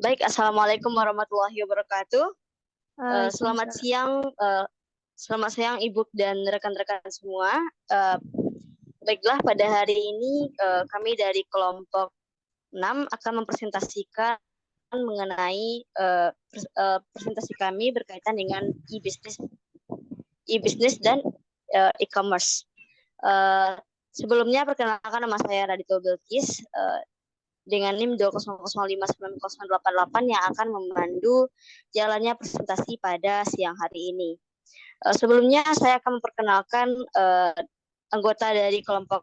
Baik, Assalamualaikum warahmatullahi wabarakatuh. Selamat Waalaikumsalam. siang, Ibu dan rekan-rekan semua. Baiklah, pada hari ini kami dari kelompok 6 akan mempresentasikan mengenai presentasi kami berkaitan dengan e-business dan e-commerce. Sebelumnya perkenalkan, nama saya Radito Bilkis dengan NIM 200590888 yang akan memandu jalannya presentasi pada siang hari ini. Sebelumnya saya akan memperkenalkan anggota dari kelompok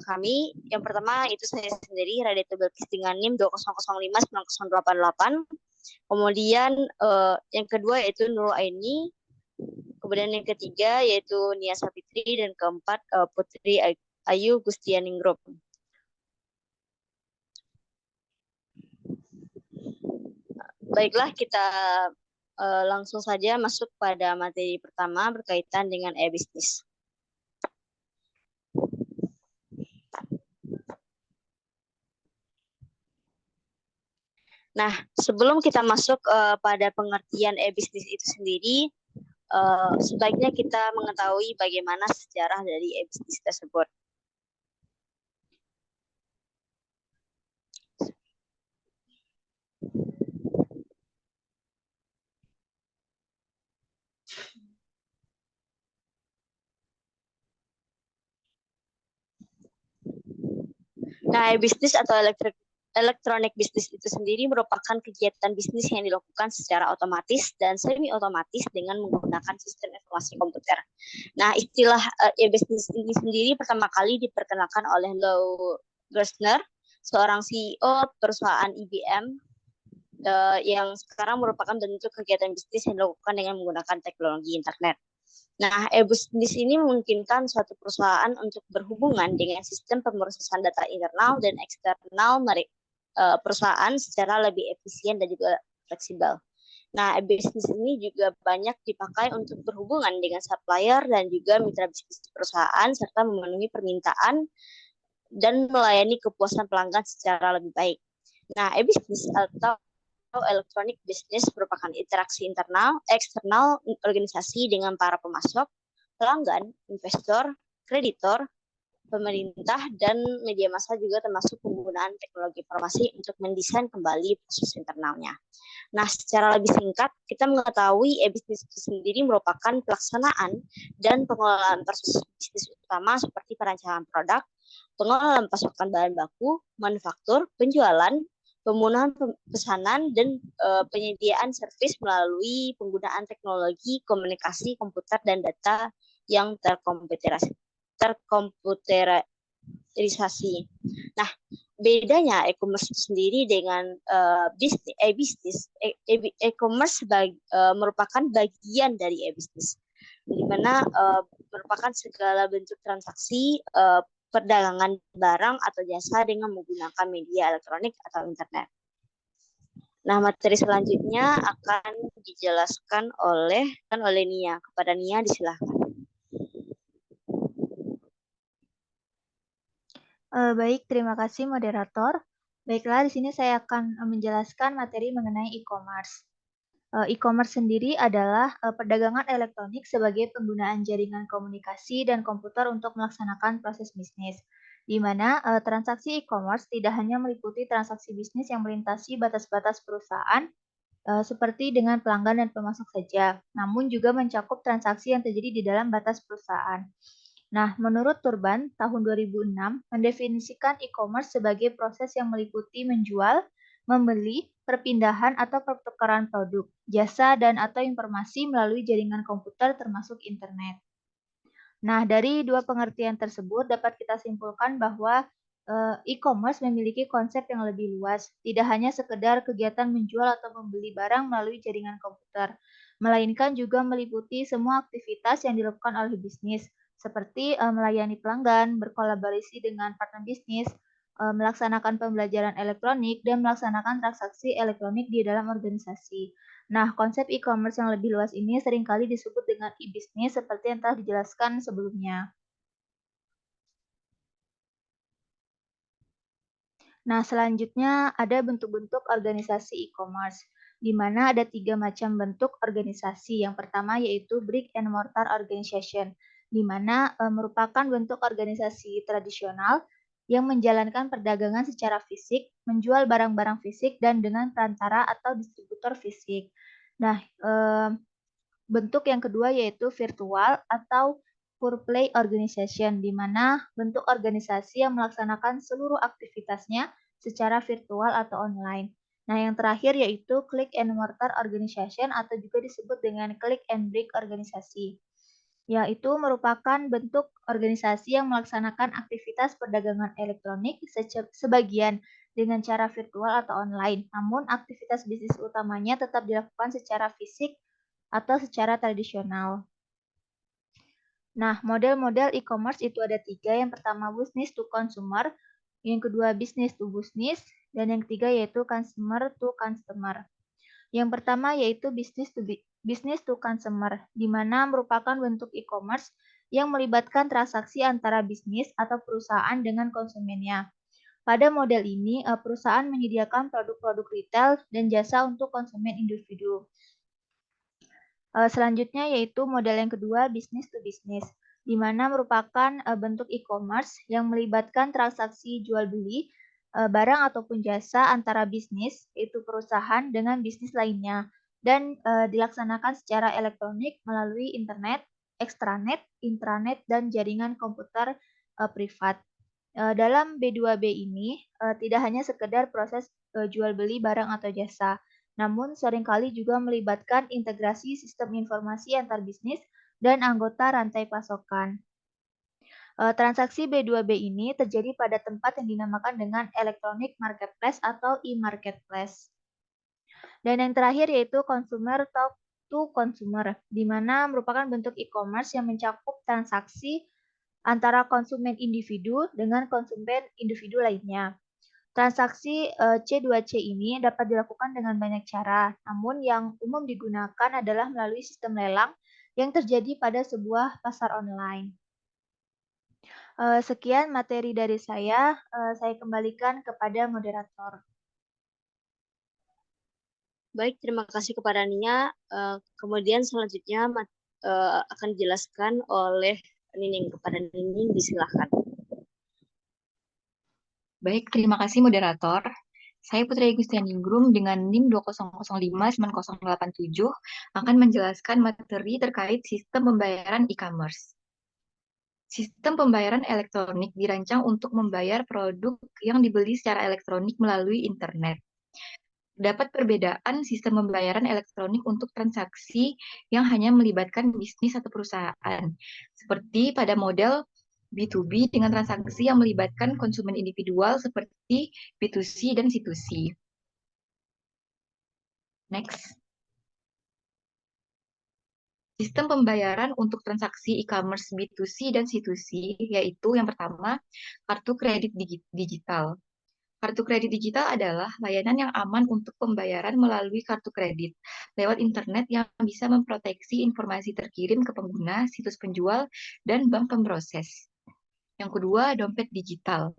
kami. Yang pertama itu saya sendiri, Radito Bilkis dengan NIM 200590888. Kemudian yang kedua yaitu Nurul Aini. Kemudian yang ketiga yaitu Nia Sapitri, dan keempat Putri Ayu Gustianingrum. Baiklah, kita langsung saja masuk pada materi pertama berkaitan dengan e-business. Nah, sebelum kita masuk pada pengertian e-business itu sendiri, sebaiknya kita mengetahui bagaimana sejarah dari e-business tersebut. Nah, e-business atau electronic business itu sendiri merupakan kegiatan bisnis yang dilakukan secara otomatis dan semi-otomatis dengan menggunakan sistem informasi komputer. Nah, istilah e-business ini sendiri pertama kali diperkenalkan oleh Lou Gerstner, seorang CEO perusahaan IBM yang sekarang merupakan bentuk kegiatan bisnis yang dilakukan dengan menggunakan teknologi internet. Nah, e-business ini memungkinkan suatu perusahaan untuk berhubungan dengan sistem pemrosesan data internal dan eksternal perusahaan secara lebih efisien dan juga fleksibel. Nah, e-business ini juga banyak dipakai untuk berhubungan dengan supplier dan juga mitra bisnis perusahaan serta memenuhi permintaan dan melayani kepuasan pelanggan secara lebih baik. Nah, e-business atau electronic business merupakan interaksi eksternal organisasi dengan para pemasok, pelanggan, investor, kreditor, pemerintah, dan media massa, juga termasuk penggunaan teknologi informasi untuk mendesain kembali proses internalnya. Nah, secara lebih singkat, kita mengetahui e-business itu sendiri merupakan pelaksanaan dan pengelolaan proses bisnis utama seperti perancangan produk, pengelolaan pasokan bahan baku, manufaktur, penjualan, pemenuhan pesanan, dan penyediaan servis melalui penggunaan teknologi komunikasi komputer dan data yang terkomputerisasi. Nah, bedanya e-commerce sendiri dengan e-commerce merupakan bagian dari e-business, di mana merupakan segala bentuk transaksi perdagangan barang atau jasa dengan menggunakan media elektronik atau internet. Nah, materi selanjutnya akan dijelaskan oleh Nia. Kepada Nia, disilahkan. Baik, terima kasih moderator. Baiklah, di sini saya akan menjelaskan materi mengenai e-commerce. E-commerce sendiri adalah perdagangan elektronik sebagai penggunaan jaringan komunikasi dan komputer untuk melaksanakan proses bisnis, di mana transaksi e-commerce tidak hanya meliputi transaksi bisnis yang melintasi batas-batas perusahaan, seperti dengan pelanggan dan pemasok saja, namun juga mencakup transaksi yang terjadi di dalam batas perusahaan. Nah, menurut Turban, tahun 2006 mendefinisikan e-commerce sebagai proses yang meliputi menjual, membeli, perpindahan atau pertukaran produk, jasa, dan atau informasi melalui jaringan komputer termasuk internet. Nah, dari dua pengertian tersebut dapat kita simpulkan bahwa e-commerce memiliki konsep yang lebih luas, tidak hanya sekedar kegiatan menjual atau membeli barang melalui jaringan komputer, melainkan juga meliputi semua aktivitas yang dilakukan oleh bisnis, seperti melayani pelanggan, berkolaborasi dengan partner bisnis, melaksanakan pembelajaran elektronik, dan melaksanakan transaksi elektronik di dalam organisasi. Nah, konsep e-commerce yang lebih luas ini seringkali disebut dengan e-business seperti yang telah dijelaskan sebelumnya. Nah, selanjutnya ada bentuk-bentuk organisasi e-commerce, di mana ada 3 macam bentuk organisasi. Yang pertama yaitu brick and mortar organization, di mana merupakan bentuk organisasi tradisional yang menjalankan perdagangan secara fisik, menjual barang-barang fisik, dan dengan perantara atau distributor fisik. Nah, bentuk yang kedua yaitu virtual atau pure play organization, di mana bentuk organisasi yang melaksanakan seluruh aktivitasnya secara virtual atau online. Nah, yang terakhir yaitu click and mortar organization atau juga disebut dengan click and brick organisasi, yaitu merupakan bentuk organisasi yang melaksanakan aktivitas perdagangan elektronik sebagian dengan cara virtual atau online, namun aktivitas bisnis utamanya tetap dilakukan secara fisik atau secara tradisional. Nah, model-model e-commerce itu ada 3. Yang pertama business to consumer, yang kedua business to business, dan yang ketiga yaitu consumer to customer. Yang pertama yaitu business to consumer, di mana merupakan bentuk e-commerce yang melibatkan transaksi antara bisnis atau perusahaan dengan konsumennya. Pada model ini, perusahaan menyediakan produk-produk retail dan jasa untuk konsumen individu. Selanjutnya yaitu model yang kedua, business to business, di mana merupakan bentuk e-commerce yang melibatkan transaksi jual beli barang ataupun jasa antara bisnis, yaitu perusahaan dengan bisnis lainnya, dan dilaksanakan secara elektronik melalui internet, extranet, intranet, dan jaringan komputer privat. Dalam B2B ini tidak hanya sekedar proses jual beli barang atau jasa, namun seringkali juga melibatkan integrasi sistem informasi antar bisnis dan anggota rantai pasokan. Transaksi B2B ini terjadi pada tempat yang dinamakan dengan electronic marketplace atau e-marketplace. Dan yang terakhir yaitu consumer talk to consumer, di mana merupakan bentuk e-commerce yang mencakup transaksi antara konsumen individu dengan konsumen individu lainnya. Transaksi C2C ini dapat dilakukan dengan banyak cara, namun yang umum digunakan adalah melalui sistem lelang yang terjadi pada sebuah pasar online. Sekian materi dari saya kembalikan kepada moderator. Baik, terima kasih kepada Nia. Kemudian selanjutnya akan dijelaskan oleh Nining. Kepada Nining, disilahkan. Baik, terima kasih moderator. Saya Putri Gustianingrum dengan NIM 20059087 akan menjelaskan materi terkait sistem pembayaran e-commerce. Sistem pembayaran elektronik dirancang untuk membayar produk yang dibeli secara elektronik melalui internet. Dapat perbedaan sistem pembayaran elektronik untuk transaksi yang hanya melibatkan bisnis atau perusahaan, seperti pada model B2B dengan transaksi yang melibatkan konsumen individual seperti B2C dan C2C. Next. Sistem pembayaran untuk transaksi e-commerce B2C dan C2C, yaitu yang pertama, kartu kredit digital. Kartu kredit digital adalah layanan yang aman untuk pembayaran melalui kartu kredit lewat internet yang bisa memproteksi informasi terkirim ke pengguna, situs penjual, dan bank pemproses. Yang kedua, dompet digital.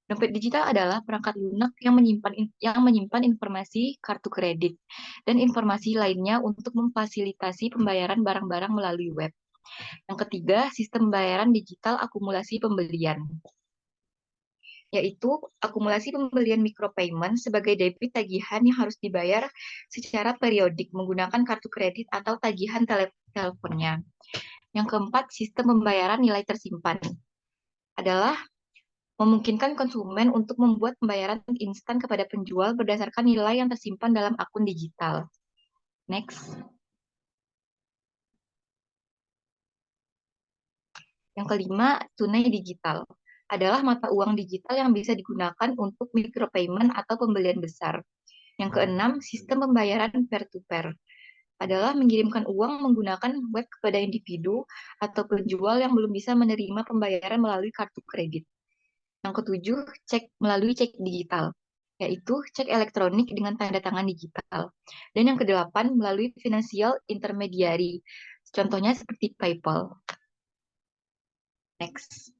Dompet digital adalah perangkat lunak yang menyimpan informasi kartu kredit dan informasi lainnya untuk memfasilitasi pembayaran barang-barang melalui web. Yang ketiga, sistem pembayaran digital akumulasi pembelian, yaitu akumulasi pembelian micropayment sebagai debit tagihan yang harus dibayar secara periodik menggunakan kartu kredit atau tagihan teleponnya. Yang keempat, sistem pembayaran nilai tersimpan adalah memungkinkan konsumen untuk membuat pembayaran instan kepada penjual berdasarkan nilai yang tersimpan dalam akun digital. Next. Yang kelima, tunai digital. Adalah mata uang digital yang bisa digunakan untuk micropayment atau pembelian besar. Yang keenam, sistem pembayaran peer-to-peer. Adalah mengirimkan uang menggunakan web kepada individu atau penjual yang belum bisa menerima pembayaran melalui kartu kredit. Yang ketujuh, cek melalui cek digital, yaitu cek elektronik dengan tanda tangan digital. Dan yang kedelapan, melalui financial intermediary, contohnya seperti PayPal. Next.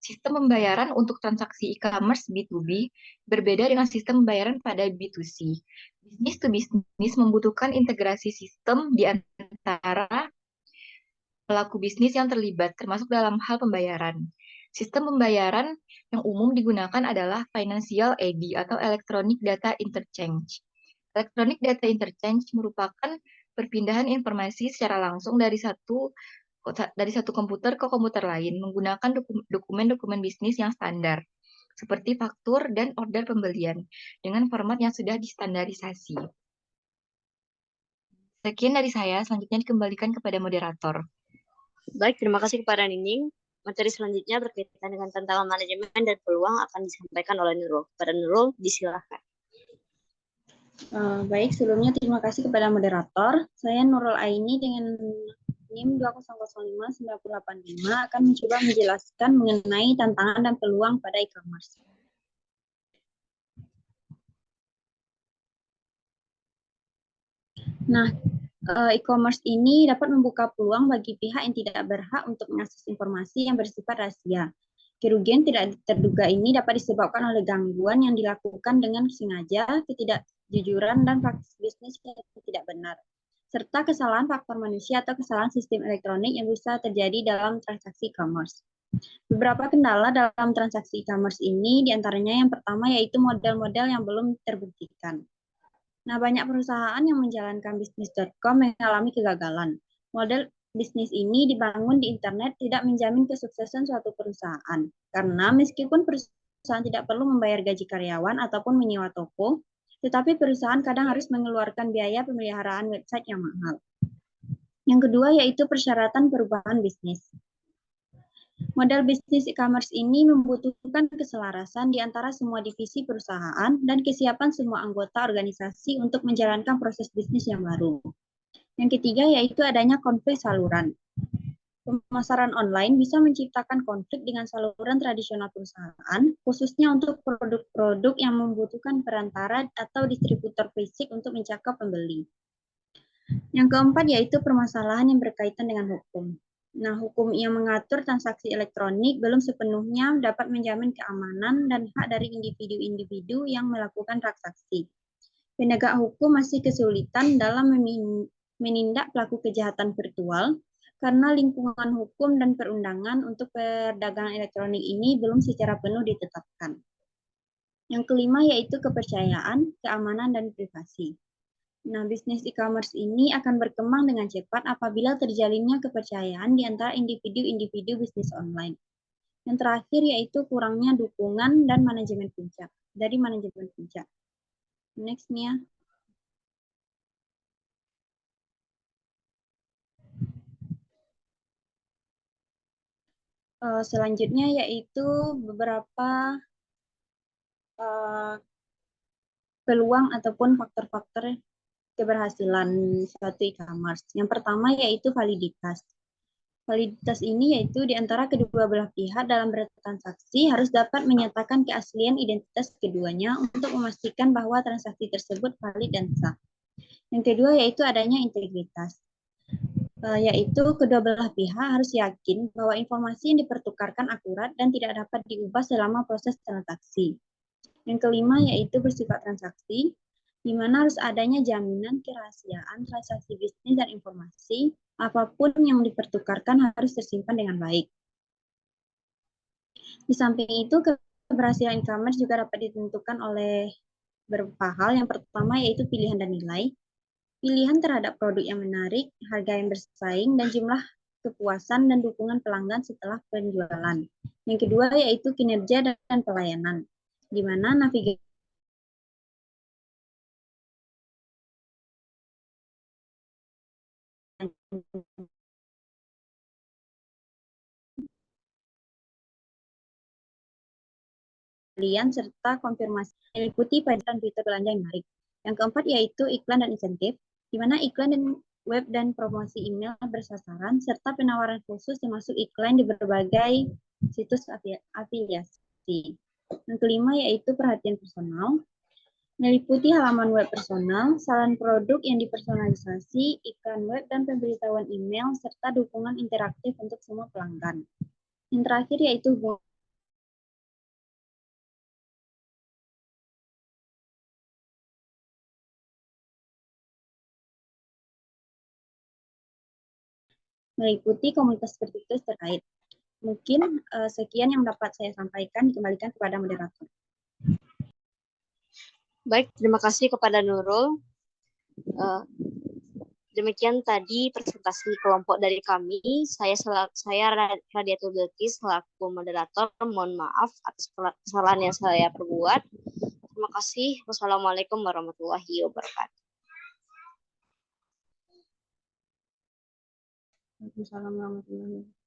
Sistem pembayaran untuk transaksi e-commerce B2B berbeda dengan sistem pembayaran pada B2C. Bisnis to bisnis membutuhkan integrasi sistem di antara pelaku bisnis yang terlibat, termasuk dalam hal pembayaran. Sistem pembayaran yang umum digunakan adalah Financial AD atau Electronic Data Interchange. Electronic Data Interchange merupakan perpindahan informasi secara langsung dari satu komputer ke komputer lain menggunakan dokumen-dokumen bisnis yang standar, seperti faktur dan order pembelian, dengan format yang sudah distandarisasi. Sekian dari saya, selanjutnya dikembalikan kepada moderator. Baik, terima kasih kepada Nining. Materi selanjutnya berkaitan dengan tantangan manajemen dan peluang akan disampaikan oleh Nurul. Pada Nurul, disilahkan. Baik, sebelumnya terima kasih kepada moderator. Saya Nurul Aini dengan NIM 2005985 akan mencoba menjelaskan mengenai tantangan dan peluang pada e-commerce. Nah, e-commerce ini dapat membuka peluang bagi pihak yang tidak berhak untuk mengakses informasi yang bersifat rahasia. Kerugian tidak terduga ini dapat disebabkan oleh gangguan yang dilakukan dengan sengaja, ketidakjujuran, dan praktik bisnis yang tidak benar, serta kesalahan faktor manusia atau kesalahan sistem elektronik yang bisa terjadi dalam transaksi e-commerce. Beberapa kendala dalam transaksi e-commerce ini diantaranya yang pertama yaitu model-model yang belum terbuktikan. Nah, banyak perusahaan yang menjalankan bisnis.com mengalami kegagalan. Model bisnis ini dibangun di internet tidak menjamin kesuksesan suatu perusahaan. Karena meskipun perusahaan tidak perlu membayar gaji karyawan ataupun menyewa toko, tetapi perusahaan kadang harus mengeluarkan biaya pemeliharaan website yang mahal. Yang kedua yaitu persyaratan perubahan bisnis. Model bisnis e-commerce ini membutuhkan keselarasan di antara semua divisi perusahaan dan kesiapan semua anggota organisasi untuk menjalankan proses bisnis yang baru. Yang ketiga yaitu adanya konflik saluran. Pemasaran online bisa menciptakan konflik dengan saluran tradisional perusahaan, khususnya untuk produk-produk yang membutuhkan perantara atau distributor fisik untuk mencakup pembeli. Yang keempat yaitu permasalahan yang berkaitan dengan hukum. Nah, hukum yang mengatur transaksi elektronik belum sepenuhnya dapat menjamin keamanan dan hak dari individu-individu yang melakukan transaksi. Penegak hukum masih kesulitan dalam menindak pelaku kejahatan virtual karena lingkungan hukum dan perundangan untuk perdagangan elektronik ini belum secara penuh ditetapkan. Yang kelima yaitu kepercayaan, keamanan, dan privasi. Nah, bisnis e-commerce ini akan berkembang dengan cepat apabila terjalinnya kepercayaan di antara individu-individu bisnis online. Yang terakhir yaitu kurangnya dukungan dan manajemen puncak. Dari manajemen puncak. Next, Nia. Selanjutnya yaitu beberapa peluang ataupun faktor-faktor keberhasilan suatu e-commerce. Yang pertama yaitu validitas. Validitas ini yaitu di antara kedua belah pihak dalam bertransaksi harus dapat menyatakan keaslian identitas keduanya untuk memastikan bahwa transaksi tersebut valid dan sah. Yang kedua yaitu adanya integritas. Yaitu kedua belah pihak harus yakin bahwa informasi yang dipertukarkan akurat dan tidak dapat diubah selama proses transaksi. Yang kelima yaitu bersifat transaksi, di mana harus adanya jaminan kerahasiaan transaksi bisnis dan informasi, apapun yang dipertukarkan harus tersimpan dengan baik. Di samping itu, keberhasilan e-commerce juga dapat ditentukan oleh beberapa hal. Yang pertama yaitu pilihan dan nilai. Pilihan terhadap produk yang menarik, harga yang bersaing, dan jumlah kepuasan dan dukungan pelanggan setelah penjualan. Yang kedua yaitu kinerja dan pelayanan, di mana navigasi serta konfirmasi meliputi pada fitur belanja yang menarik. Yang keempat yaitu iklan dan insentif, di mana iklan dan web dan promosi email bersasaran serta penawaran khusus termasuk iklan di berbagai situs afiliasi. Yang kelima yaitu perhatian personal, meliputi halaman web personal, saran produk yang dipersonalisasi, iklan web dan pemberitahuan email serta dukungan interaktif untuk semua pelanggan. Yang terakhir yaitu hubungan meliputi komunitas terkait. Mungkin sekian yang dapat saya sampaikan, dikembalikan kepada moderator. Baik, terima kasih kepada Nurul. Demikian tadi presentasi kelompok dari kami. Saya Radiatul Bilqis selaku moderator. Mohon maaf atas kesalahan yang saya perbuat. Terima kasih. Wassalamualaikum warahmatullahi wabarakatuh. Waalaikumsalam warahmatullahi wabarakatuh.